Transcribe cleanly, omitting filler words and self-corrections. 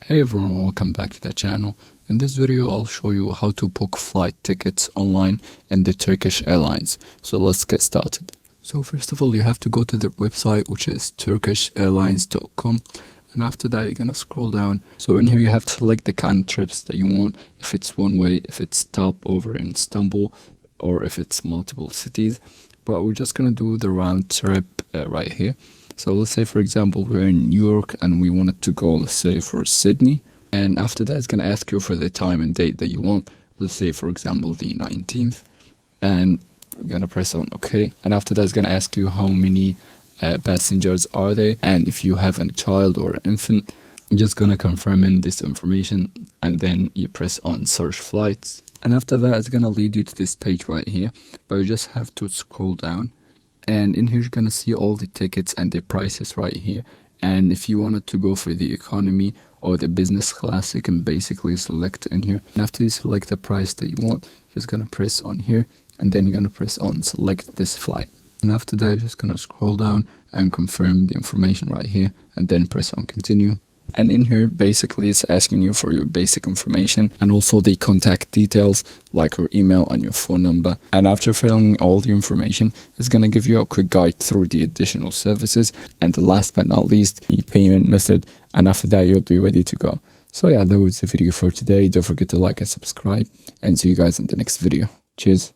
Hey everyone, welcome back to the channel. In this video, I'll show you how to book flight tickets online in the Turkish Airlines. So let's get started. So first of all, you have to go to their website, which is turkishairlines.com. And after that, you're gonna scroll down. So in here, you have to select the kind of trips that you want. If it's one way, if it's stop over in Istanbul, or if it's multiple cities. But we're just gonna do the round trip right here. So let's say, for example, we're in New York and we wanted to go, let's say, for Sydney. And after that, it's going to ask you for the time and date that you want. Let's say, for example, the 19th. And we're going to press on OK. And after that, it's going to ask you how many passengers are there. And if you have a child or an infant, you're just going to confirm in this information. And then you press on search flights. And after that, it's going to lead you to this page right here. But you just have to scroll down. And in here, you're going to see all the tickets and the prices right here. And if you wanted to go for the economy or the business class, you can basically select in here. And after you select the price that you want, you're just going to press on here. And then you're going to press on select this flight. And after that, you're just going to scroll down and confirm the information right here. And then press on continue. And in here, basically, it's asking you for your basic information and also the contact details like your email and your phone number. And after filling all the information, it's going to give you a quick guide through the additional services. And the last but not least, the payment method. And after that, you'll be ready to go. So yeah, that was the video for today. Don't forget to like and subscribe. And see you guys in the next video. Cheers.